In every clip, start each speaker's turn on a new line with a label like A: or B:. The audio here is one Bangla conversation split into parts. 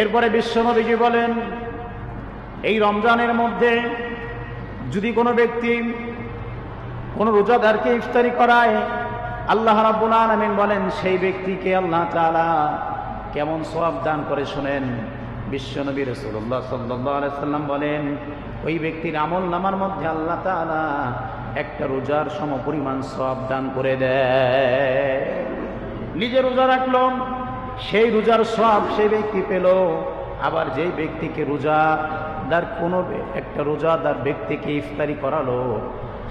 A: এরপরে বিশ্বনবীজি বলেন, এই রমজানের মধ্যে যদি কোনো ব্যক্তি কোনো রোজাদারকে ইফতারি করায়, আল্লাহ রাব্বুল আলামিন বলেন সেই ব্যক্তিকে আল্লাহ তাআলা কেমন সওয়াব দান করে শুনেন। বিশ্বনবী রাসূলুল্লাহ সাল্লাল্লাহু আলাইহি সাল্লাম বলেন, ওই ব্যক্তির আমলনামার মধ্যে আল্লাহ তাআলা একটা রোজার সমপরিমাণ সওয়াব দান করে দেয়। নিজে রোজা রাখলো, সেই রোজার সওয়াব সেই ব্যক্তি পেল। আবার যেই ব্যক্তিকে রোজাদার কোনো একটা রোজাদার ব্যক্তিকে ইফতারি করালো,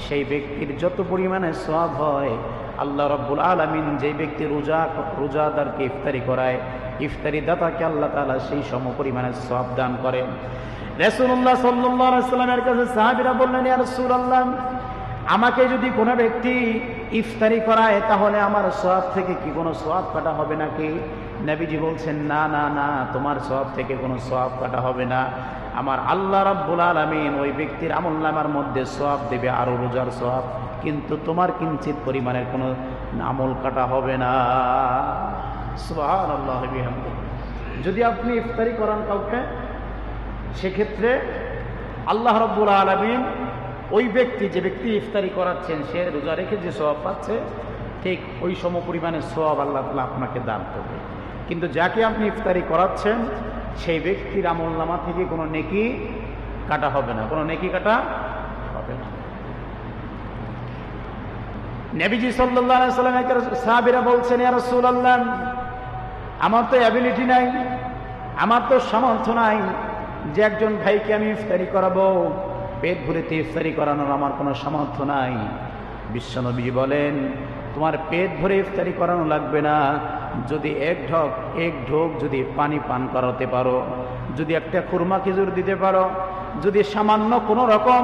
A: সেই ব্যক্তির যত পরিমাণে সওয়াব হয়, আল্লাহ রাব্বুল আলামিন যেই ব্যক্তি রোজাদারকে ইফতারি করায়, ইফতারি দাতাকে আল্লাহ তাআলা সেই সমপরিমাণে সওয়াব দান করেন। রাসূলুল্লাহ সাল্লাল্লাহু আলাইহি ওয়াসাল্লামের কাছে সাহাবীরা বললেন, ইয়া রাসূলুল্লাহ, আমাকে যদি কোনো ব্যক্তি ইফতারি করায় তাহলে আমার সওয়াব থেকে কি কোনো সওয়াব কাটা হবে নাকি? নবীজি বলছেন, না না না, তোমার সওয়াব থেকে কোনো সওয়াব কাটা হবে না। আমার আল্লাহ রাব্বুল আলামিন ওই ব্যক্তির আমলনামার মধ্যে সওয়াব দেবে, আরো রোজার সওয়াব, কিন্তু তোমার কিঞ্চিত পরিমাণের কোনো আমল কাটা হবে না। সুবহানাল্লাহ বিহামদিহি। যদি আপনি ইফতারি করান কাউকে, সেক্ষেত্রে আল্লাহ রাব্বুল আলামিন ওই ব্যক্তি, যে ব্যক্তি ইফতারি করাচ্ছেন, সে রোজা রেখে যে সওয়াব পাচ্ছে, ঠিক ওই সমপরিমাণের সওয়াব আল্লাহ তাআলা আপনাকে দান করবে। কিন্তু যাকে আপনি ইফতারি করাচ্ছেন, সেই ব্যক্তির আমলনামা থেকে কোনো নেকি কাটা হবে না, কোনো নেকি কাটা হবে না। নবীজি সাল্লাল্লাহু আলাইহি ওয়াসাল্লামের সাহাবীরা বলছেন, ইয়া রাসূলুল্লাহ, আমার তো অ্যাবিলিটি নাই, আমার তো সামর্থ্য নাই যে একজন ভাইকে আমি ইফতারি করাবো, পেট ভরে ইফতারি করানোর আমার কোনো সামর্থ্য নাই। বিশ্বনবীজি বলেন, তোমার পেট ভরে ইফতারি করানো লাগবে না, যদি এক ঢোক যদি পানি পান করাতে পারো, যদি একটা খুরমা খেজুর দিতে পারো, যদি সামান্য কোনো রকম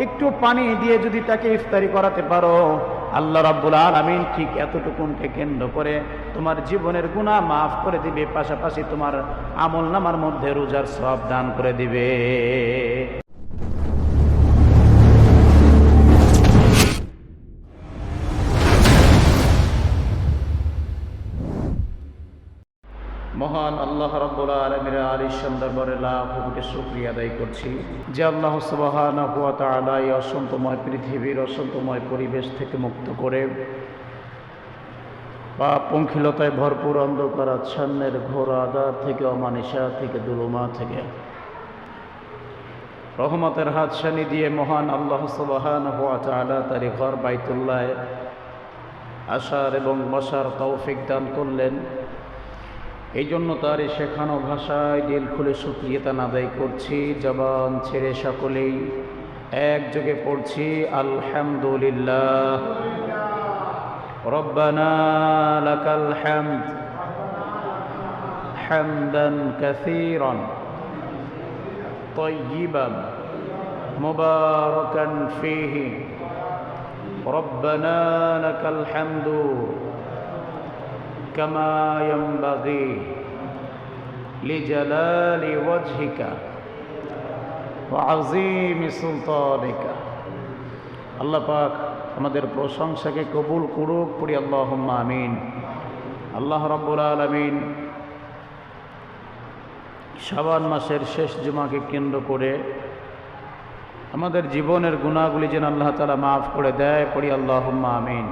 A: একটু পানি দিয়ে যদি তাকে ইফতারি করাতে পারো, আল্লাহ রাব্বুল আলামিন ঠিক এতটুকুনকে কেন্দ্র করে তোমার জীবনের গুনাহ মাফ করে দিবে, পাশাপাশি তোমার আমলনামার মধ্যে রোজার সওয়াব দান করে দিবে। মহান আল্লাহ রাব্বুল আলামিনের আলিশান দরবারে লাখ কোটি শুকরিয়া আদায় করছি যে আল্লাহ সুবহানাহু ওয়া তাআলা এই অসন্তময় পৃথিবীর অসন্তময় পরিবেশ থেকে মুক্ত করে, পাপ পঙ্কিলতায় ভরপুর অন্ধকার আচ্ছন্নের ঘোর আঁধার থেকে, অমানিসা থেকে, দুলুমা থেকে রহমতের হাতছানি দিয়ে মহান আল্লাহ সুবহানাহু ওয়া তাআলা তার ঘর বাইতুল্লাহ আসার এবং বসার তৌফিক দান করলেন। এই জন্য তার শেখানো ভাষায় দিল খুলে শুকরিয়া আদায় করছি। জবান ছেড়ে সকলেই একযোগে পড়ছি আলহামদুলিল্লাহ। রব্বানা লাকাল হামদ হামদান কাসীরান তাইয়িবান মুবারাকান ফীহি। রব্বানা লাকাল হামদু কামা ইয়ানবাগি লিজালালি ওয়াজহিকা ওয়া আযীমি সুলতানিকা। আল্লাহ পাক আমাদের প্রশংসাকে কবুল করুক, পড়ি আল্লাহুম্মা আমিন। আল্লাহ রাব্বুল আলামিন শাবান মাসের শেষ জুমাকে কেন্দ্র করে আমাদের জীবনের গুনাহগুলি যেন আল্লাহ তাআলা মাফ করে দেয়, পড়ি আল্লাহুম্মা আমিন।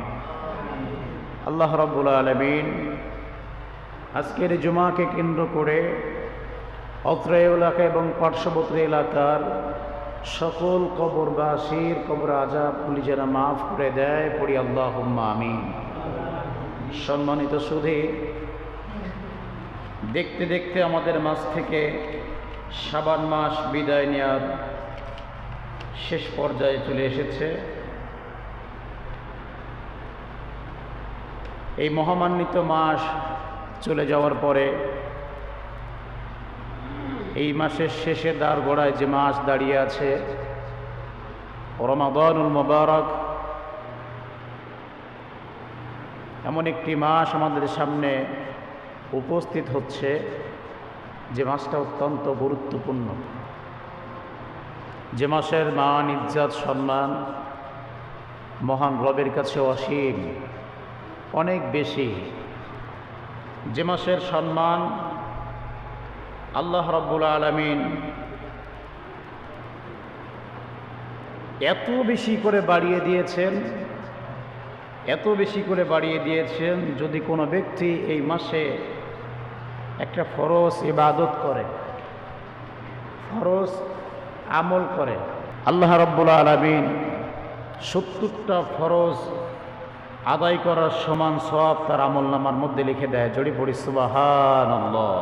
A: আল্লাহ রাব্বুল আলামিন আজকের জুমাকে কেন্দ্র করে অত্র এলাকা এবং পার্শ্ববর্তী এলাকার সকল কবরবাসীর কবর আযাবগুলি যেন মাফ করে দেয়, পড়ি আল্লাহুম্মা আমিন। সম্মানিত সুধী, দেখতে দেখতে আমাদের মাঝ থেকে শাবান মাস বিদায় নেওয়ার শেষ পর্যায়ে চলে এসেছে। এই মহামান্বিত মাস চলে যাওয়ার পরে এই মাসের শেষে দ্বারগোড়ায় যে মাস দাঁড়িয়ে আছে, রমাদানুল মুবারক, এমন একটি মাস আমাদের সামনে উপস্থিত হচ্ছে যে মাসটা অত্যন্ত গুরুত্বপূর্ণ, যে মাসের মান, ইজ্জত, সম্মান মহান রবের কাছে অসীম, অনেক বেশি। যে মাসের সম্মান আল্লাহ রাব্বুল আলামিন এত বেশি করে বাড়িয়ে দিয়েছেন, এত বেশি করে বাড়িয়ে দিয়েছেন, যদি কোনো ব্যক্তি এই মাসে একটা ফরজ ইবাদত করে, ফরজ আমল করে, আল্লাহ রাব্বুল আলামিন 70টা ফরজ আদায় করার সমান সওয়াব তার আমলনামার মধ্যে লিখে দেয়। জড়ি পড়ি সুবহানাল্লাহ।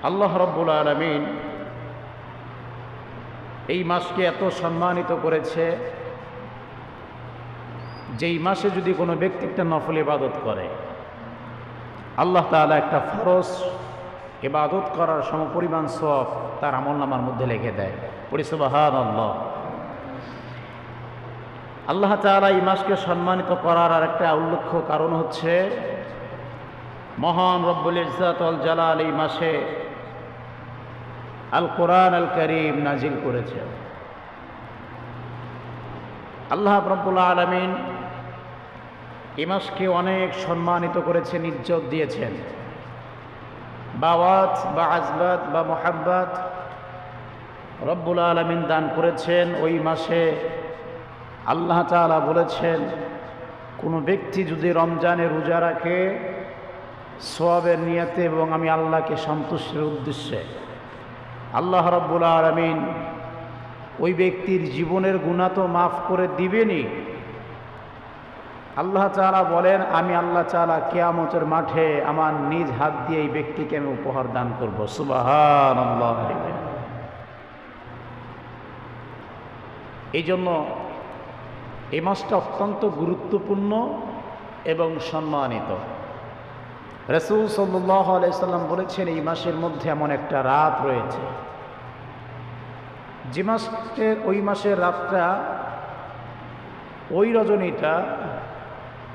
A: আল্লাহ রাব্বুল আলামিন এই মাসকে এত সম্মানিত করেছে, যেই মাসে যদি কোনো ব্যক্তি একটা নফল ইবাদত করে, আল্লাহ তাআলা একটা ফরজ ইবাদত করার সমপরিমাণ সওয়াব তার আমলনামার মধ্যে লিখে দেয়। পড়ি সুবহানাল্লাহ। আল্লাহ তাআলা এই মাসকে সম্মানিত করার আরেকটা উল্লেখ্য কারণ হচ্ছে, মহান রব্বুল ইজ্জত ওয়াল জালাল এই মাসে আল কোরআন আল কারীম নাজিল করেছেন। আল্লাহ রাব্বুল আলামিন এই মাসকে অনেক সম্মানিত করেছেন, ইজ্জত দিয়েছেন। বাওয়াত বা আজবাত বা মুহাব্বত রব্বুল আলামিন দান করেছেন ওই মাসে। আল্লাহ তাআলা বলেছেন, কোনো ব্যক্তি যদি রমজানে রোজা রাখে সওয়াবের নিয়তে এবং আমি আল্লাহকে সন্তুষ্টির উদ্দেশ্যে, আল্লাহ রাব্বুল আলামিন ওই ব্যক্তির জীবনের গুনাহ তো মাফ করে দিবেনই, আল্লাহ তাআলা বলেন আমি আল্লাহ তাআলা কিয়ামতের মাঠে আমার নিজ হাত দিয়ে এই ব্যক্তিকে আমি উপহার দান করব। সুবহানাল্লাহ। এই জন্য এই মাসটা অত্যন্ত গুরুত্বপূর্ণ এবং সম্মানিত। রাসূল সাল্লাল্লাহু আলাইহি সাল্লাম বলেছেন, এই মাসের মধ্যে এমন একটা রাত রয়েছে, যে মাসের ওই মাসের রাতটা, ওই রজনীটা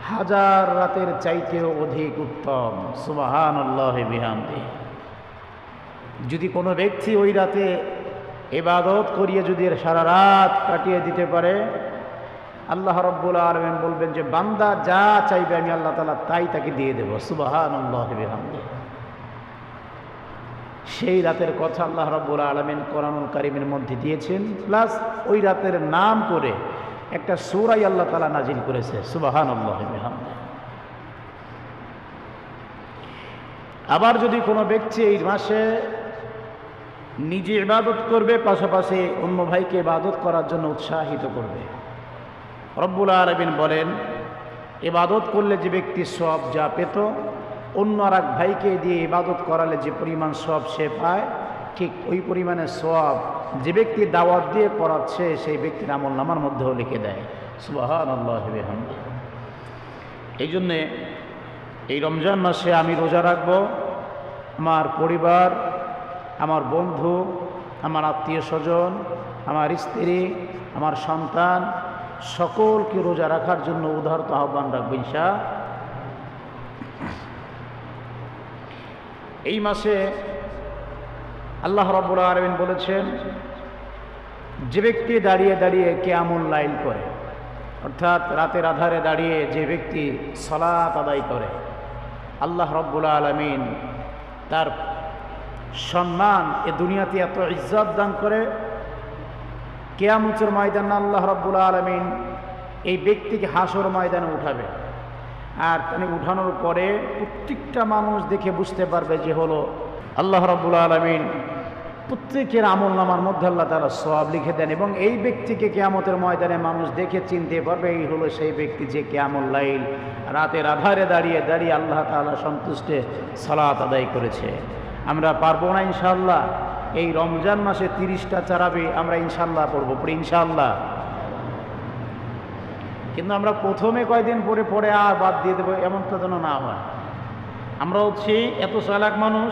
A: 1000 রাতের চাইতেও অধিক উত্তম। সুবহানাল্লাহ বিহামদিহি। যদি কোনো ব্যক্তি ওই রাতে ইবাদত করিয়ে যদি সারা রাত কাটিয়ে দিতে পারে, আল্লাহ রাব্বুল আলামিন বলবেন যে বান্দা যা চাইবে আমি আল্লাহ তাআলা তাই তাকে দিয়ে দেব। সুবহানাল্লাহ বিহামদিহি। সেই রাতের কথা আল্লাহ রাব্বুল আলামিন কোরআনুল কারীমের মধ্যে দিয়েছেন, প্লাস ওই রাতের নাম করে একটা সূরাই আল্লাহ তাআলা নাজিল করেছে। সুবহানাল্লাহ বিহামদিহি। আবার যদি কোনো ব্যক্তি এই মাসে নিজে ইবাদত করবে, পাশাপাশি অন্য ভাইকে ইবাদত করার জন্য উৎসাহিত করবে, রব্বুল আলামিন বলেন ইবাদত করলে যে ব্যক্তি সওয়াব যা পেত, অন্য আর এক ভাইকে দিয়ে ইবাদত করালে যে পরিমাণ সওয়াব সে পায়, ঠিক ওই পরিমাণে সওয়াব যে ব্যক্তি দাওয়াত দিয়ে করাচ্ছে সেই ব্যক্তির আমলনামার মধ্যেও লিখে দেয়। সুবহানাল্লাহ বিহামদিহি। এই জন্যে এই রমজান মাসে আমি রোজা রাখবো, আমার পরিবার, আমার বন্ধু, আমার আত্মীয় স্বজন, আমার স্ত্রী, আমার সন্তান সকলকে রোজা রাখার জন্য উদারত আহ্বান রাখবো ইনশাআল্লাহ। এই মাসে আল্লাহ রাব্বুল আলামিন বলেছেন, যে ব্যক্তি দাঁড়িয়ে দাঁড়িয়ে কিয়ামুল লাইল করে, অর্থাৎ রাতের আধারে দাঁড়িয়ে যে ব্যক্তি সালাত আদায় করে, আল্লাহ রাব্বুল আলামিন তার সম্মান এ দুনিয়াতে এত ইজ্জত দান করে, কিয়ামতের ময়দানে আল্লাহ রাব্বুল আলামিন এই ব্যক্তিকে হাসর ময়দানে উঠাবে। আর তিনি উঠানোর পরে প্রত্যেকটা মানুষ দেখে বুঝতে পারবে যে হলো আল্লাহ রাব্বুল আলামিন প্রত্যেকের আমলনামার মধ্যে আল্লাহ তাআলা সওয়াব লিখে দেন, এবং এই ব্যক্তিকে কিয়ামতের ময়দানে মানুষ দেখে চিনতে পারবে এই হলো সেই ব্যক্তি যে কিয়ামুল লাইল রাতের আধারে দাঁড়িয়ে দাঁড়িয়ে আল্লাহ তাআলা সন্তুষ্টে সালাত আদায় করেছে। আমরা পারবো না ইনশাআল্লাহ? এই রমজান মাসে 30টা তারাবি আমরা ইনশাআল্লাহ পড়বো, পড়ি ইনশাআল্লাহ। কিন্তু আমরা প্রথমে কয়দিন পরে পরে আর বাদ দিয়ে দেবো, এমনটা যেন না হয়। আমরা হচ্ছি এত চালাক মানুষ,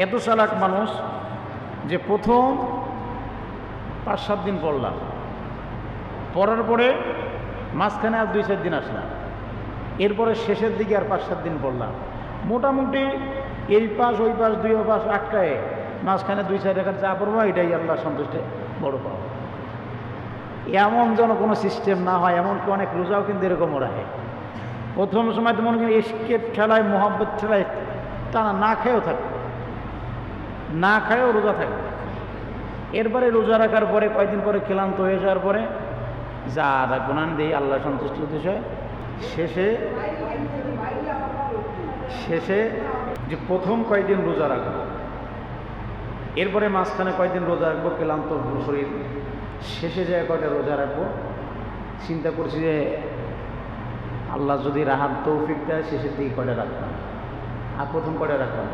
A: এত চালাক মানুষ যে প্রথম 5-7 দিন পড়লাম, পড়ার পরে মাঝখানে আর 2-4 দিন আসলাম, এরপরে শেষের দিকে আর 5-7 দিন পড়লাম, মোটামুটি এই পাশ ওই পাশ দুই পাশ আটকায় মাঝখানে 2-4 রেখার চা পড়বো, এটাই আল্লাহ সন্তুষ্টে বড় পাবো। এমন যেন কোনো সিস্টেম না হয়। এমনকি অনেক রোজাও কিন্তু এরকম রাখে, প্রথম সময় তো মনে করি এসকে ঠেলায় মোহাব্বত ঠেলায় তারা না খেয়েও থাকে, না খায়ও রোজা থাকে। এরপরে রোজা রাখার পরে কয়েকদিন পরে ক্লান্ত হয়ে যাওয়ার পরে যা গুনান দিই আল্লাহ সন্তুষ্ট বিষয় শেষে যে প্রথম কয়েকদিন রোজা রাখবো, এরপরে মাঝখানে কয়েকদিন রোজা রাখবো ক্লান্ত শরীর, শেষে যায় কয়টা রোজা রাখবো। চিন্তা করছি যে আল্লাহ যদি রাহাত তৌফিক দেয় শেষের দিকে কয়টা রাখলাম আর প্রথম কয়টা রাখলাম,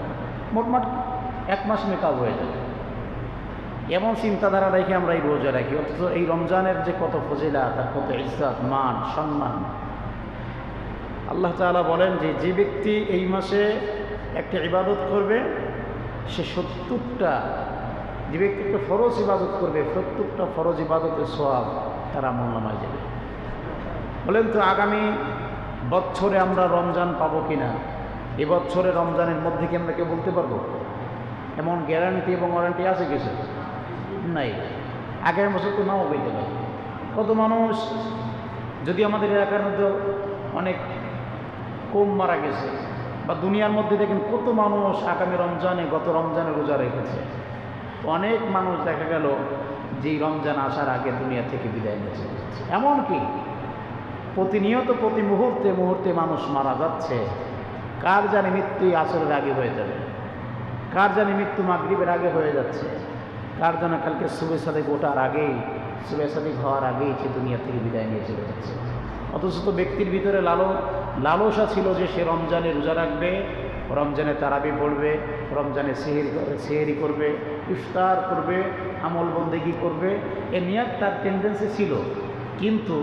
A: মোটমাট 1 মাস মেকআপ হয়ে যাবে। এমন চিন্তাধারা রেখে আমরা এই রোজা রাখি, অথচ এই রমজানের যে কত ফজিলাত আর কত ইজ্জত মান সম্মান। আল্লাহ তাআলা বলেন যে যে ব্যক্তি এই মাসে একটা ইবাদত করবে সে 70টা, যে ব্যক্তি একটা ফরজ ইবাদত করবে 70টা ফরজ ইবাদতের সওয়াব তার আমলনামায় যাবে। বলেন তো আগামী বছরে আমরা রমজান পাবো কিনা? এবছরে রমজানের মধ্যে কি আমরা কেউ বলতে পারবো? এমন গ্যারান্টি এবং ওয়ারেন্টি আছে কিছু নাই। আগের বছর তো নাও বলতে পারে। কত মানুষ, যদি আমাদের এলাকার মধ্যে অনেক কম মারা গেছে, বা দুনিয়ার মধ্যে দেখেন কত মানুষ আগামী রমজানে গত রমজানে রোজা রেখেছে। অনেক মানুষ দেখা গেল যেই রমজান আসার আগে দুনিয়া থেকে বিদায় নিয়েছে। এমনকি প্রতিনিয়ত প্রতি মুহূর্তে মুহূর্তে মানুষ মারা যাচ্ছে। কার জানে মৃত্যু আসরের আগে হয়ে যাবে, কার জানে মৃত্যু মাগরিবের আগে হয়ে যাচ্ছে, কার জানে কালকে সুবে সাদিক ওঠার আগেই, সুবে সাদিক হওয়ার আগেই সে দুনিয়া থেকে বিদায় নিয়ে চলে যাচ্ছে। অথচ তো ব্যক্তির ভিতরে লালসা ছিল যে সে রমজানে রোজা রাখবে, রমজানে তারাবি পড়বে, রমজানে সেহেরি করবে, ইফতার করবে, আমল বন্দেগি করবে, এ নিয়াত তার টেন্ডেন্সি ছিল। কিন্তু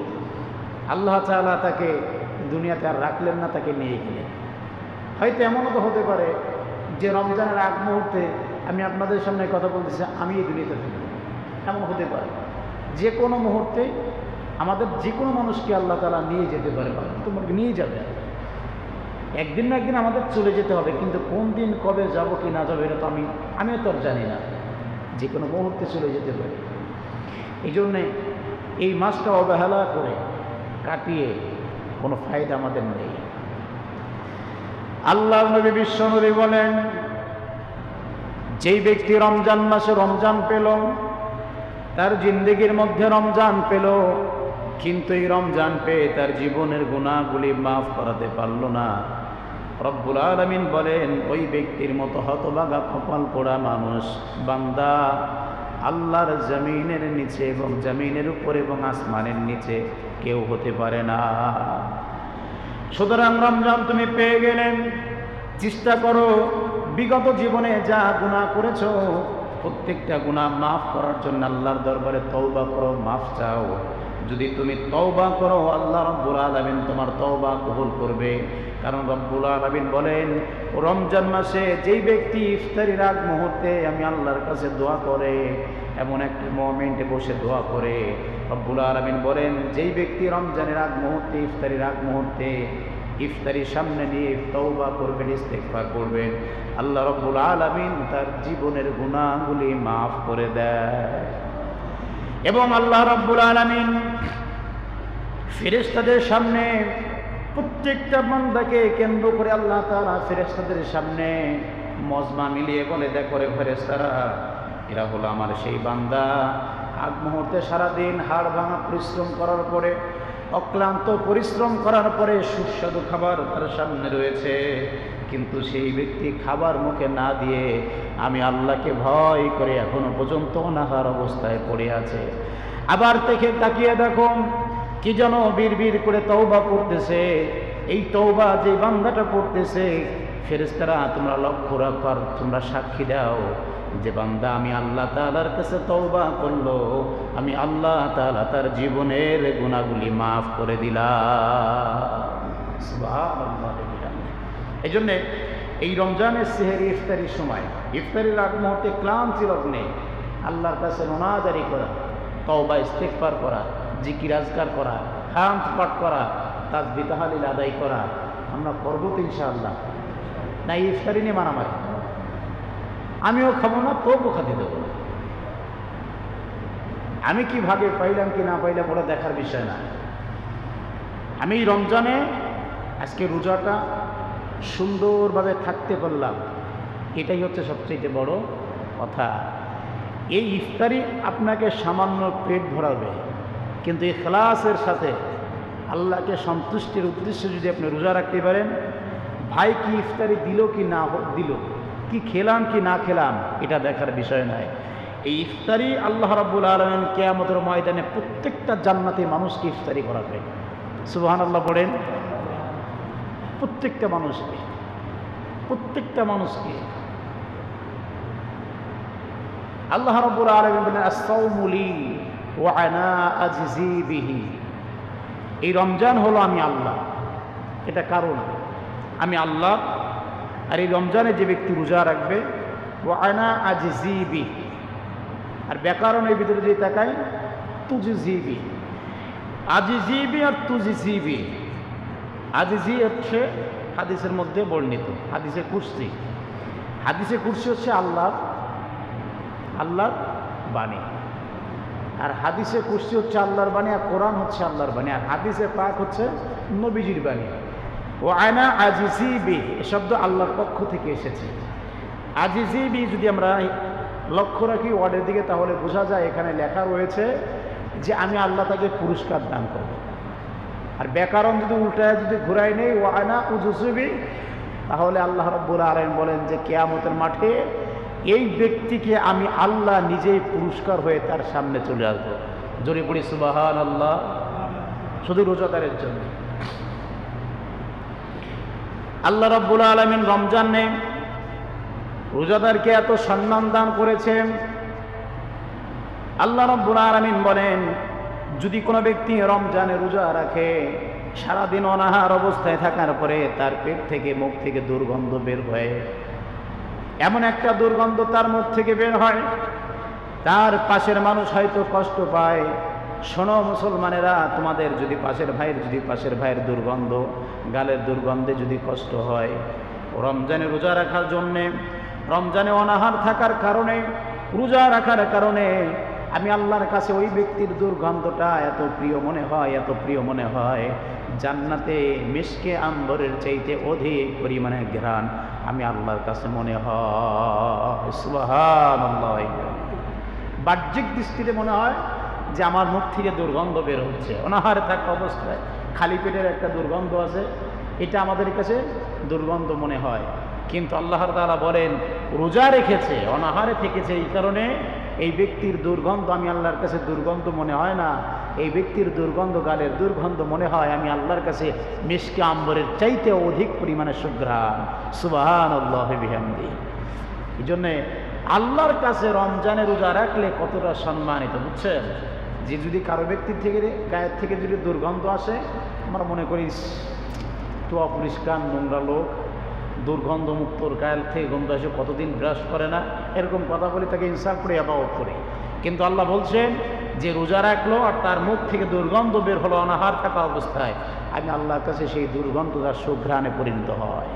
A: আল্লাহ তাআলা তাকে দুনিয়াতে আর রাখলেন না, তাকে নিয়ে গেলেন। হয়তো এমনও তো হতে পারে যে রমজানের আগ মুহূর্তে আমি আপনাদের সামনে কথা বলতেছি, আমি এই দুনিয়াতে থাকি, এমন হতে পারে। যে কোনো মুহূর্তে আমাদের যে কোনো মানুষকে আল্লাহ তাআলা নিয়ে যেতে পারে, তোমাকে নিয়ে যাবে। একদিন না একদিন আমাদের চলে যেতে হবে, কিন্তু কোন দিন কবে যাব কি না যাবো এটা তো আমিও তো আর জানি না। যে কোনো মুহূর্তে চলে যেতে পারে। এই জন্যে এই মাসটা অবহেলা করে কাটিয়ে কোনো ফায়দা আমাদের নেই। আল্লাহ নবী বিশ্ব নবী বলেন, যেই ব্যক্তি রমজান মাসে রমজান পেল, তার জিন্দেগির মধ্যে রমজান পেল, কিন্তু এই রমজান পেয়ে তার জীবনের গুনাহগুলি মাফ করাতে পারল না, রব্বুল আলামিন বলেন ওই ব্যক্তির মতো হতভাগা কপাল পোড়া মানুষ বান্দা আল্লাহর জমিনের নিচে এবং জমিনের উপর এবং আসমানের নিচে কেউ হতে পারে না। সুতরাং রমজান তুমি পেয়ে গেলেন, চেষ্টা করো বিগত জীবনে যা গুনাহ করেছো প্রত্যেকটা গুনাহ মাফ করার জন্য আল্লাহর দরবারে তওবা করো, মাফ চাও। যদি তুমি তওবা করো আল্লাহ রব্বুল আলামিন তোমার তওবা কবুল করবে। কারণ রব্বুল আলামিন বলেন রমজান মাসে যেই ব্যক্তি ইফতারির আগ মুহূর্তে আমি আল্লাহর কাছে দোয়া করে, এমন একটা মোমেন্টে বসে দোয়া করে, রব্বুল আলামিন বলেন যেই ব্যক্তি রমজানের আগ মুহূর্তে ইফতারির আগ মুহূর্তে ইফতারির সামনে নিয়ে তওবা করবেন, ইস্তেগফার করবেন, আল্লাহ রব্বুল আলামিন তার জীবনের গুনাহগুলি মাফ করে দেয়। এবং আল্লাহ রব্বুল আলামিন ফেরেশতাদের সামনে প্রত্যেকটা বান্দাকে কেন্দ্র করে আল্লাহ তাআলা ফেরেশতাদের সামনে মজমা মিলিয়ে বলে, দেখো রে ফেরেশতারা, এরা হলো আমার সেই বান্দা আগ মুহূর্তে সারাদিন হাড় ভাঙা পরিশ্রম করার পরে, অক্লান্ত পরিশ্রম করার পরে সুস্বাদু খাবার তার সামনে রয়েছে, কিন্তু সেই ব্যক্তি খাবার মুখে না দিয়ে আমি আল্লাহকে ভয় করে এখনো পর্যন্ত অনাহার অবস্থায় পড়ে আছে। আবার তাকিয়ে দেখো কি যেন বিড়বিড় করে তওবা করতেছে। এই তওবা যে বান্দাটা করতেছে, ফেরেশতারা তোমরা লক্ষ্য রাখো, তোমরা সাক্ষী দাও যে বান্দা আমি আল্লাহ তাআলার কাছে তওবা করলো, আমি আল্লাহ তাআলা তার জীবনের গুনাহগুলি মাফ করে দিলাম। সুবহানাল্লাহ। এই জন্যে এই রমজানের সেহরি ইফতারির সময়, ইফতারির আগ মুহূর্তে ক্লান্তি লগ্নে আল্লাহর কাছে মোনাজারি করা, তওবা ইস্তেগফার করা, জিকির আজকার করা, হামদ পাঠ করা, তাসবিহ তাহলিল আদায় করা আমরা করবো তো ইনশাআল্লাহ। না ইফতারি নিয়ে মারামারি, আমিও খাবো না, তবু খাতে দেবো না। আমি কি ভাগে পাইলাম কি না পাইলাম ওটা দেখার বিষয় না। আমি রমজানে আজকে রোজাটা সুন্দরভাবে থাকতে পারলাম, এটাই হচ্ছে সবচেয়ে বড় কথা। এই ইফতারি আপনাকে সামান্য পেট ভরাবে, কিন্তু ইখলাসের সাথে আল্লাহকে সন্তুষ্টির উদ্দেশ্যে যদি আপনি রোজা রাখতে পারেন, ভাই কি ইফতারি দিল কি না দিল, কি খেলাম কি না খেলাম, এটা দেখার বিষয় নয়। এই ইফতারি আল্লাহ রাব্বুল আলামিন কিয়ামতের ময়দানে প্রত্যেকটা জান্নাতি মানুষকে ইফতারি করাবে। সুবহানাল্লাহ পড়েন। প্রত্যেকটা মানুষকে আল্লাহ রাব্বুল আলামিন বলেন আস-সাওমু লি ওয়া আনা আজজি বিহি। এই রমজান হলো আমি আল্লাহ, এটা কারণ আমি আল্লাহ। আর এই রমজানে যে ব্যক্তি রোজা রাখবে, ওয়া আনা আজজি বিহি, আর ব্যাকরণের ভিতরে যে তাকাই তুজজিবি, আজিজিবি আর তুজজিবি। আজিজি হচ্ছে হাদিসের মধ্যে বর্ণিত, হাদিসে কুরসি। হাদিসে কুরসি হচ্ছে আল্লাহর বাণী, আর হাদিসে কুরসি হচ্ছে আল্লাহর বাণী, আর কোরআন হচ্ছে আল্লাহর বাণী, আর হাদিসে পাক হচ্ছে নবীজির বাণী। ও আয়না আজিজিবি এ শব্দ আল্লাহর পক্ষ থেকে এসেছে। আজিজিবি যদি আমরা লক্ষ্য রাখি ওয়ার্ডের দিকে, তাহলে বোঝা যায় এখানে লেখা রয়েছে যে আমি আল্লাহ তাকে পুরস্কার দান করব। আর ব্যাকরণ যদি উল্টায় যদি ঘুরাই নেই ও আয়না উজুসুবি, তাহলে আল্লাহ রাব্বুল আলামিন বলেন যে কিয়ামতের মাঠে এই ব্যক্তিকে আমি আল্লাহ নিজেই পুরস্কার হয়ে তার সামনে চলে আসবো। জোরে পড়ি সুবহানাল্লাহ। শুধু রোজাদারের জন্য আল্লাহ রাব্বুল আলামিন রমজানে রোজাদারকে এত সম্মান দান করেছেন। আল্লাহ রাব্বুল আলামিন বলেন, যদি কোনো ব্যক্তি রমজানে রোজা রাখে, সারাদিন অনাহার অবস্থায় থাকার পরে তার পেট থেকে মুখ থেকে দুর্গন্ধ বের হয়, এমন একটা দুর্গন্ধ তার মুখ থেকে বের হয়, তার পাশের মানুষ হয়তো কষ্ট পায়। শোনো মুসলমানেরা, তোমাদের যদি পাশের ভাইয়ের দুর্গন্ধ, গালের দুর্গন্ধে যদি কষ্ট হয়, রমজানে রোজা রাখার জন্যে, রমজানে অনাহার থাকার কারণে, রোজা রাখার কারণে আমি আল্লাহর কাছে ওই ব্যক্তির দুর্গন্ধটা এত প্রিয় মনে হয়, জান্নাতে মিশকে আম্বরের চাইতে অধিক পরিমাণে ঘ্রাণ আমি আল্লাহর কাছে মনে হয়। সুবহানাল্লাহ। বাহ্যিক দৃষ্টিতে মনে হয় যে আমার মুখ থেকে দুর্গন্ধ বের হচ্ছে, অনাহারে থাকা অবস্থায় খালি পেটের একটা দুর্গন্ধ আছে, এটা আমাদের কাছে দুর্গন্ধ মনে হয়। কিন্তু আল্লাহ তাআলা বলেন, রোজা রেখেছে, অনাহারে থেকেছে, এই কারণে এই ব্যক্তির দুর্গন্ধ আমি আল্লাহর কাছে দুর্গন্ধ মনে হয় না, এই ব্যক্তির দুর্গন্ধ, গালের দুর্গন্ধ মনে হয় আমি আল্লাহর কাছে মিশকে আম্বরের চাইতে অধিক পরিমাণে সুঘ্রাণ। সুবহানাল্লাহি বিহামদিহি। এই জন্যে আল্লাহর কাছে রমজানে রোজা রাখলে কতটা সম্মানিত, বুঝছেন? যে যদি কারো ব্যক্তির থেকে গায়ের থেকে যদি দুর্গন্ধ আসে, আমরা মনে করি তো অপরিষ্কার নোংরা লোক, দুর্গন্ধ মুক্তর গায়ের থেকে গন্ধ আসে, কতদিন ব্রাশ করে না, এরকম কথা বলে তাকে ইনসাফ করে আবাউট করি। কিন্তু আল্লাহ বলছেন যে রোজা রাখলো আর তার মুখ থেকে দুর্গন্ধ বের হলো অনাহার থাকা অবস্থায়, আমি আল্লাহর কাছে সেই দুর্গন্ধ তার সুঘ্রাণে পরিণত হয়।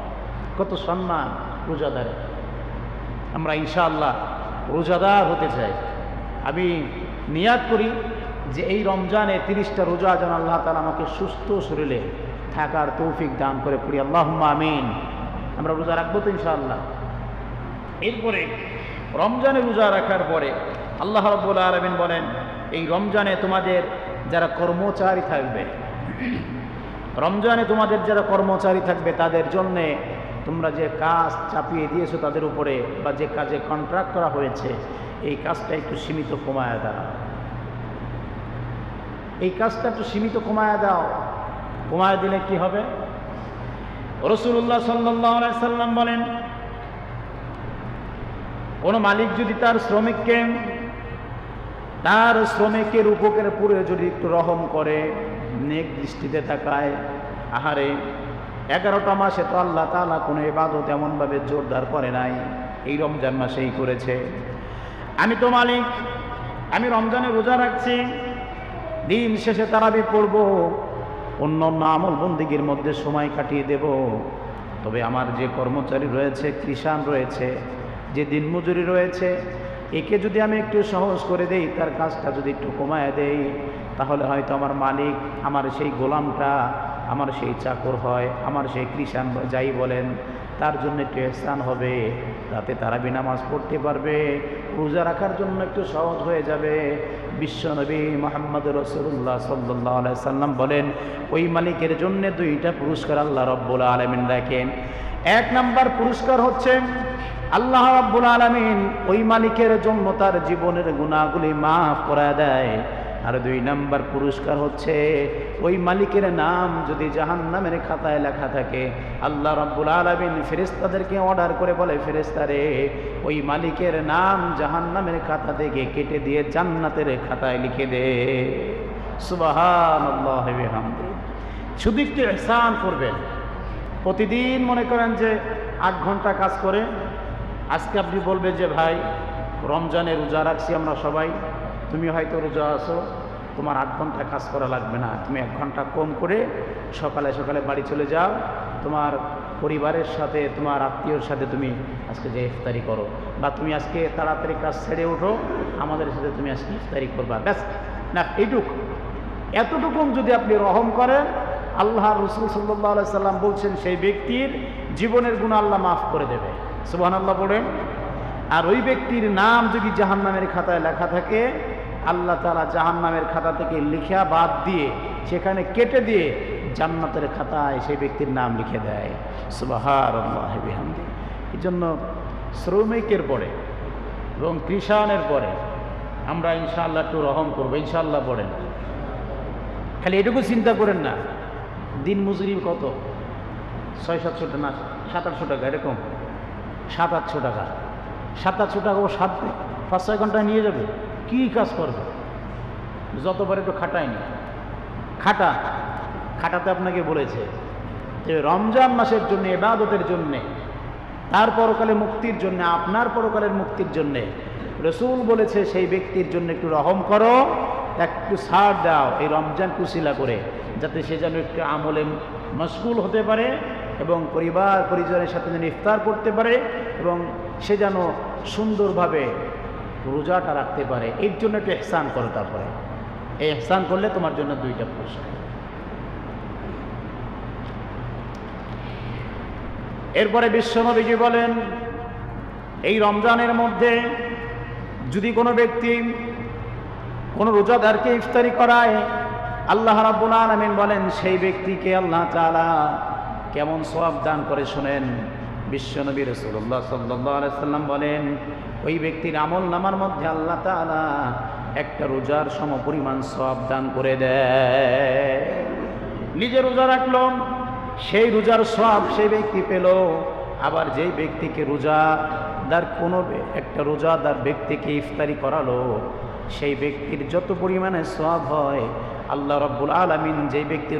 A: কত সম্মান রোজাদারের। আমরা ইনশাআল্লাহ রোজাদার হতে চাই। আমি নিয়াত করি যে এই রমজানে 30টা রোজা যেন আল্লাহ তাআলা আমাকে সুস্থ শরীরে থাকার তৌফিক দান করে পড়ি, আল্লাহুম্মা আমিন। আমরা রোজা রাখবো তো ইনশাআল্লাহ। এরপরে রমজানে রোজা রাখার পরে আল্লাহ রাব্বুল আলামিন বলেন, এই রমজানে তোমাদের যারা কর্মচারী থাকবে, রমজানে তোমাদের যারা কর্মচারী থাকবে, তাদের জন্যে তোমরা যে কাজ চাপিয়ে দিয়েছো তাদের উপরে, বা যে কাজে কন্ট্রাক্ট করা হয়েছে, এই কাজটা একটু সীমিত কমায় দাও। এই কাজটা একটু সীমিত কমায় দাও। কমায় দিলে কি হবে? রাসূলুল্লাহ সাল্লাল্লাহু আলাইহি সাল্লাম বলেন, কোন মালিক যদি তার শ্রমিকের উপরে যদি একটু রহম করে, নেক দৃষ্টিতে তাকায়, আহারে 11টা মাসে তো আল্লাহ তাআলা কোনো ইবাদত এমনভাবে জোরদার করে নাই, এই রমজান মাসেই করেছে। আমি তো মালিক, আমি রমজানে রোজা রাখছি, দিন শেষে তারাবি পড়ব, অন্য আমল বন্দিগির মধ্যে সময় কাটিয়ে দেব, তবে আমার যে কর্মচারী রয়েছে, কৃষাণ রয়েছে, যে দিনমজুরি রয়েছে, একে যদি আমি একটু সহজ করে দেই, তার কাজটা যদি একটু কমায় দেই, তাহলে হয়তো আমার মালিক আমার সেই গোলামটা আমার সেই চাকর হয়, আমার সেই কৃষাণ যাই বলেন, তার জন্য একটু ইহসান হবে, রাতে তারাবি নামাজ পড়তে পারবে, রোজা রাখার জন্য একটু সহজ হয়ে যাবে। বিশ্বনবী মুহাম্মদ রাসূলুল্লাহ সাল্লাল্লাহু আলাইহি সাল্লাম বলেন, ওই মালিকের জন্য দুইটা পুরস্কার আল্লাহ রাব্বুল আলামিন রাখেন। এক নাম্বার পুরস্কার হচ্ছে আল্লাহ রাব্বুল আলামিন ওই মালিকের জন্য তার জীবনের গুনাহগুলি মাফ করে দেয়। আর দুই নাম্বার পুরস্কার হচ্ছে ওই মালিকের নাম যদি জাহান্নামের খাতায় লেখা থাকে, আল্লাহ রাব্বুল আলামিন ফেরেশতাদেরকে অর্ডার করে বলে, ফেরেশতারে ওই মালিকের নাম জাহান্নামের খাতা থেকে কেটে দিয়ে জান্নাতের খাতায় লিখে দে। সুবহানাল্লাহ ওয়া বিহামদিহি। শুধু একটু ইহসান করবেন। প্রতিদিন মনে করেন যে 8 ঘন্টা কাজ করে, আজকে আপনি বলবেন যে ভাই রমজানে রোজা রাখছি আমরা সবাই, তুমি হয়তো রোজা আছো, তোমার 8 ঘন্টা কাজ করা লাগবে না, তুমি 1 ঘন্টা কম করে সকালে সকালে বাড়ি চলে যাও, তোমার পরিবারের সাথে তোমার আত্মীয়র সাথে তুমি আজকে যে ইফতারি করো, বা তুমি আজকে তাড়াতাড়ি কাজ ছেড়ে ওঠো, আমাদের সাথে তুমি আজকে ইফতারি করবা, ব্যাস। না, এতটুকু যদি আপনি রহম করেন, আল্লাহ রাসূল সাল্লাল্লাহু আলাইহি সাল্লাম বলছেন সেই ব্যক্তির জীবনের গুনাহ আল্লাহ মাফ করে দেবে। সুবহানাল্লাহ পড়েন। আর ওই ব্যক্তির নাম যদি জাহান্নামের খাতায় লেখা থাকে, আল্লাহ তাআলা জাহান্নামের খাতা থেকে লিখা বাদ দিয়ে, সেখানে কেটে দিয়ে জান্নাতের খাতায় সেই ব্যক্তির নাম লিখে দেয়। সুবহানাল্লাহ ওয়া বিহামদিহি। এই জন্য শ্রমিকের পরে এবং কৃষাণের পরে আমরা ইনশাআল্লাহ একটু রহম করবো, ইনশাআল্লাহ পড়েন। খালি এটুকু চিন্তা করেন না দিন মজুরি কত, 600-700 টাকা না 700-800 টাকা, এরকম 700-800 টাকা, 700-800 টাকা ও 5-6 ঘন্টা নিয়ে যাবে, কি কাজ করবে? যতবার একটু খাটায়নি, খাটাতে আপনাকে বলেছে যে রমজান মাসের জন্য, ইবাদতের জন্যে, তার পরকালে মুক্তির জন্য, আপনার পরকালের মুক্তির জন্যে রাসূল বলেছে সেই ব্যক্তির জন্য একটু রহম করো, একটু ছাড় দাও এই রমজান কুশিলা করে, যাতে সে যেন একটু আমলে মশগুল হতে পারে এবং পরিবার পরিজনের সাথে যেন ইফতার করতে পারে এবং সে যেন সুন্দরভাবে রোজাটা রাখতে পারে। এর জন্য একটু ইহসান করো। তারপরে এই ইহসান করলে তোমার জন্য 2টা পুরস্কার। এরপরে বিশ্বনবীজি বলেন, এই রমজানের মধ্যে যদি কোনো ব্যক্তি কোনো রোজাদারকে ইফতারি করায়, আল্লাহ রাব্বুল আলামিন বলেন সেই ব্যক্তিকে আল্লাহ তাআলা কেমন সওয়াব দান করে শুনেন। বিশ্বনবী রাসূলুল্লাহ সাল্লাল্লাহু আলাইহি সাল্লাম বলেন, ওই ব্যক্তির আমল নামার মধ্যে আল্লাহ তাআলা একটা রোজার সমপরিমাণ সওয়াব দান করে দেয়। নিজে রোজা রাখলো, সেই রোজার সওয়াব সেই ব্যক্তি পেল। আবার যেই ব্যক্তিকে একটা রোজাদার ব্যক্তিকে ইফতারি করালো, সেই ব্যক্তির যত পরিমাণে সওয়াব হয়, আল্লাহ রাব্বুল আলামিন যেই ব্যক্তি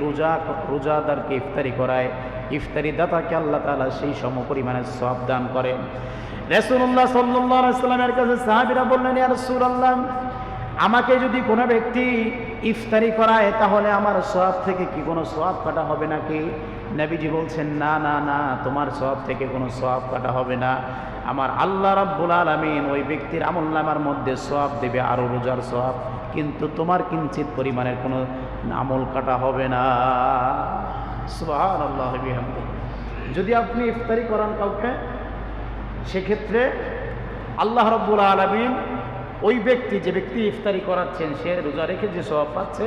A: রোজাদারকে ইফতারি করায়, ইফতারি দাতাকে আল্লাহ তাআলা সেই সমপরিমাণে সওয়াব দান করেন। রাসূলুল্লাহ সাল্লাল্লাহু আলাইহি সাল্লামের কাছে সাহাবীরা বললেন, ইয়া রাসূলুল্লাহ, আমাকে যদি কোনো ব্যক্তি ইফতারি করায় তাহলে আমার সওয়াব থেকে কি কোনো সওয়াব কাটা হবে নাকি? নবীজি বলছেন, না না না, তোমার সওয়াব থেকে কোনো সওয়াব কাটা হবে না। আমার আল্লাহ রাব্বুল আলামিন ওই ব্যক্তির আমলনামার মধ্যে সওয়াব দেবে, আরও রোজার সওয়াব, কিন্তু তোমার কিঞ্চিত পরিমাণের কোনো আমল কাটা হবে না। সুবহানাল্লাহ ওয়া বিহামদিহি। যদি আপনি ইফতারি করান কাউকে, সেক্ষেত্রে আল্লাহ রাব্বুল আলামিন ওই ব্যক্তি, যে ব্যক্তি ইফতারি করাচ্ছেন, সে রোজা রেখে যে সওয়াব পাচ্ছে,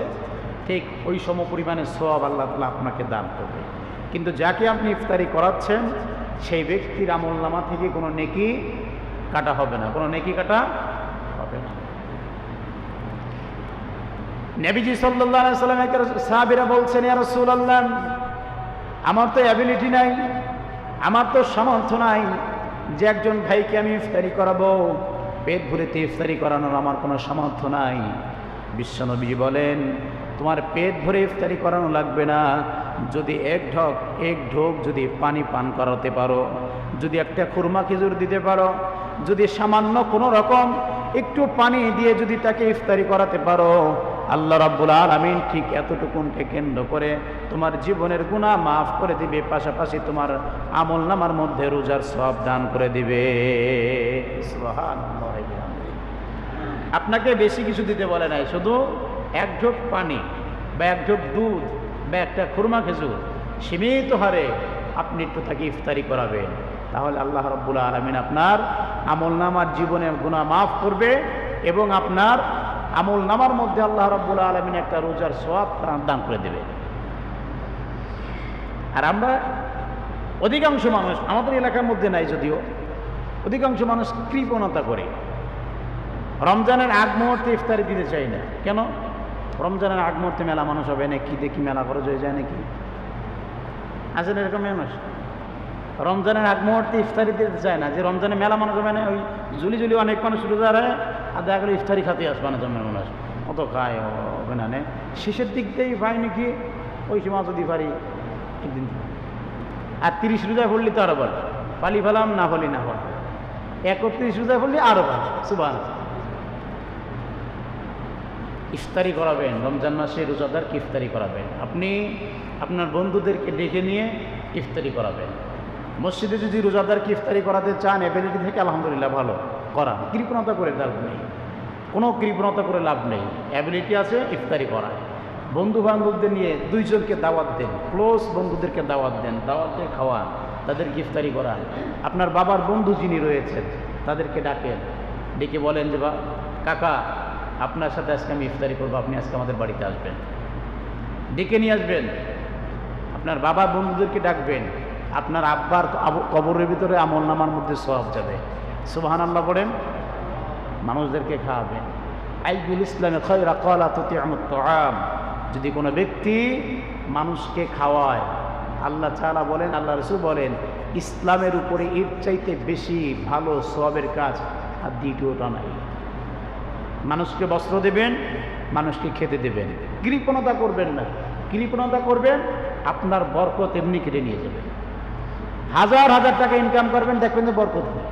A: ঠিক ওই সমপরিমাণের সওয়াব আল্লাহ তাআলা আপনাকে দান করবে। কিন্তু যাকে আপনি ইফতারি করাচ্ছেন, সেই ব্যক্তির আমলনামা থেকে কোনো নেকি কাটা হবে না, কোনো নেকি কাটা হবে না। নবীজি সাল্লাল্লাহু আলাইহি ওয়াসাল্লামের সাহাবীরা বলছেন, ইয়া রাসূলুল্লাহ, আমার তো অ্যাবিলিটি নাই, আমার তো সামর্থ্য নাই যে একজন ভাইকে আমি ইফতারি করাবো, পেট ভরে ইফতারি করানোর আমার কোনো সামর্থ্য নাই। বিশ্বনবী বলেন, তোমার পেট ভরে ইফতারি করানো লাগবে না, যদি এক ঢোক যদি পানি পান করাতে পারো, যদি একটা খুরমা খেজুর দিতে পারো, যদি সামান্য কোনো রকম একটু পানি দিয়ে যদি তাকে ইফতারি করাতে পারো, আল্লাহ রাব্বুল আলামিন ঠিক এতটুকুনকে কেন্দ্র করে তোমার জীবনের গুনাহ মাফ করে দিবে, পাশাপাশি তোমার আমলনামার মধ্যে রোজার সওয়াব দান করে দিবে। সুবহানাল্লাহ। আপনাকে বেশি কিছু দিতে বলে নাই, শুধু 1 ঢোক পানি বা 1 ঢোক দুধ বা একটা খুরমা খেজুর সীমিত হারে আপনি একটু তাকে ইফতারি করাবেন, তাহলে আল্লাহ রাব্বুল আলামিন আপনার আমলনামার জীবনের গুনাহ মাফ করবে এবং আপনার আমলনামার মধ্যে আল্লাহ রাব্বুল আলামিন একটা রোজার সওয়াব দান করে দেবে। আর আমরা অধিকাংশ মানুষ, আমাদের এলাকার মধ্যে নাই যদিও, অধিকাংশ মানুষ কৃপণতা করে, রমজানের আগ মুহূর্তে ইফতারি দিতে চাই না। কেন? রমজানের আগ মুহূর্তে মেলা মানুষ হবে নাকি, দেখি মেলা খরচ হয়ে যায় নাকি, আছেন এরকম মানুষ? রমজানের আগ মুহূর্তে ইফতারি দিতে চায় না, যে রমজানে মেলা মানুষ হবে না, ওই জুলি জুলি অনেক মানুষ রোজা রায় আর দেখা গেলো ইফতারি খাতে আসবে না জন্মের মানুষ, অত খায় হবে না, শেষের দিক দিয়েই পাই নাকি ওই সময় যদি পারি একদিন। আর 30 রোজা পড়লি তো আরো ভালো, পালি ফেলাম না হলি না হল, 31 রোজা পড়লি আরো ভালো। সুবহানাল্লাহ। ইফতারি করাবেন, রমজান মাসে রোজাদারকে ইফতারি করাবেন, আপনি আপনার বন্ধুদেরকে ডেকে নিয়ে ইফতারি করাবেন। মসজিদে যদি রোজাদারকে ইফতারি করাতে চান, এবিলিটি থেকে আলহামদুলিল্লাহ ভালো করান, কৃপণতা করে লাভ নেই, কোনো কৃপণতা করে লাভ নেই, অ্যাবিলিটি আছে ইফতারি করায়। বন্ধু বান্ধবদের নিয়ে 2 জনকে দাওয়াত দেন, ক্লোজ বন্ধুদেরকে দাওয়াত দেন, দাওয়াত দিয়ে খাওয়ান, তাদেরকে ইফতারি করান। আপনার বাবার বন্ধু যিনি রয়েছেন তাদেরকে ডাকেন, ডেকে বলেন যে কাকা আপনার সাথে আজকে আমি ইফতারি করবো, আপনি আজকে আমাদের বাড়িতে আসবেন, ডেকে নিয়ে আসবেন। আপনার বাবার বন্ধুদেরকে ডাকবেন, আপনার আব্বার কবরের ভিতরে আমলনামার মধ্যে সওয়াব যাবে। সুবহানাল্লাহ বলেন। মানুষদেরকে খাওয়াবেন। আইয়ুল ইসলামে খায়রা ক্বালা তুতি'মুত তাআম, যদি কোনো ব্যক্তি মানুষকে খাওয়ায়, আল্লাহ তাআলা বলেন, আল্লাহ রাসূল বলেন, ইসলামের উপরে এর চাইতে বেশি ভালো সওয়াবের কাজ আর দ্বিতীয়টা নাই। মানুষকে বস্ত্র দেবেন, মানুষকে খেতে দেবেন, কৃপণতা করবেন না। কৃপণতা করবেন, আপনার বরকত এমনি কেটে নিয়ে যাবেন। হাজার হাজার টাকা ইনকাম করবেন, দেখবেন যে বরকত নেই,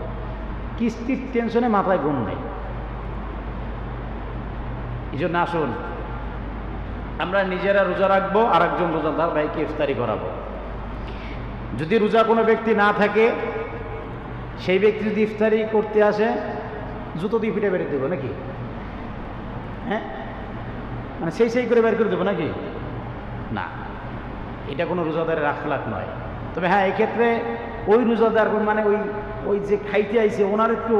A: কিস্তির টেনশনে মাথায় ঘুম নেই। এই জন্য আসুন আমরা নিজেরা রোজা রাখবো, আর একজন রোজাদার ভাইকে ইফতারি করাবো। যদি রোজা কোনো ব্যক্তি না থাকে, সেই ব্যক্তি যদি ইফতারি করতে আসে, জুতো দিয়ে পিঠে বেরিয়ে দেবো নাকি? হ্যাঁ, মানে সেই করে বের করে দেবো নাকি? না, এটা কোনো রোজাদারের আখলাক নয়। তবে হ্যাঁ, এক্ষেত্রে ওই রোজাদার মানে ওই যে খাইতে আইছে ওনার একটু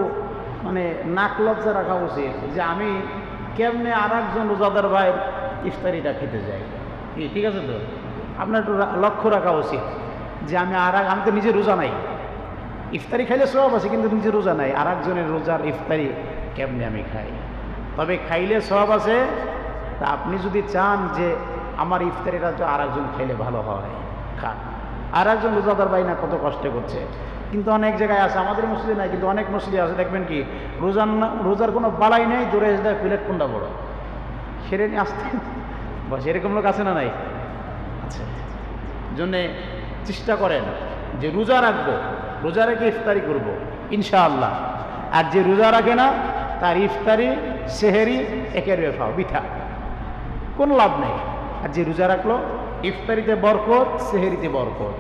A: মানে নাক লজ্জা রাখা উচিত, যে আমি কেমনে আর একজন রোজাদার ভাইয়ের ইফতারিটা খেতে যাই। ঠিক আছে তো? আপনার একটু লক্ষ্য রাখা উচিত যে আমি তো নিজে রোজা নাই, ইফতারি খাইলে সওয়াব আছে, কিন্তু নিজে রোজা নাই, আর একজনের রোজার ইফতারি কেমনে আমি খাই। তবে খাইলে সওয়াব আছে। তা আপনি যদি চান যে আমার ইফতারিটা তো আর একজন খাইলে ভালো হয়, খান। আর একজন রোজাদার ভাই না কত কষ্ট করছে, কিন্তু অনেক জায়গায় আছে, আমাদের মসজিদে নাই, কিন্তু অনেক মসজিদে আছে, দেখবেন কি রোজার কোনো বালাই নেই, দূরে এসে দেয় প্লেট কোনটা বড়, সেরে নিয়ে আসতে বস, এরকম লোক আছে না নাই? আচ্ছা, জন্যে চেষ্টা করেন যে রোজা রাখবো, রোজা রেখে ইফতারি করব ইনশাআল্লাহ। আর যে রোজা রাখে না, তার ইফতারি সেহেরি একের বেফা বিথা, কোনো লাভ নেই। আর যে রোজা রাখলো, ইফতারিতে বরকত, সেহেরিতে বরকত,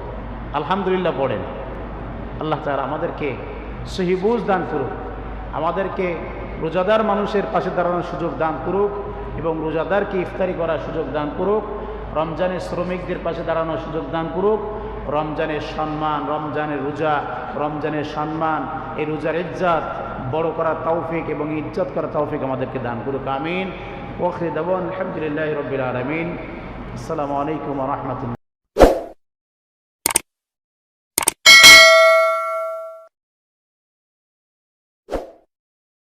A: আলহামদুলিল্লাহ পড়েন। আল্লাহ তাআলা আমাদেরকে সহি বুঝ দান করুক, আমাদেরকে রোজাদার মানুষের পাশে দাঁড়ানোর সুযোগ দান করুক, এবং রোজাদারকে ইফতারি করার সুযোগ দান করুক, রমজানের শ্রমিকদের পাশে দাঁড়ানোর সুযোগ দান করুক। রমজানের সম্মান, রমজানের রোজা, রমজানের সম্মান, এই রোজার ইজ্জত বড় করার তৌফিক এবং ইজ্জত করার তৌফিক আমাদেরকে দান করুক। আমিন। ওয়া আখিরু দাওয়ানা আলহামদুলিল্লাহি রাব্বিল আলামিন। আসসালামু আলাইকুম ওয়া রাহমাতুল্লাহ।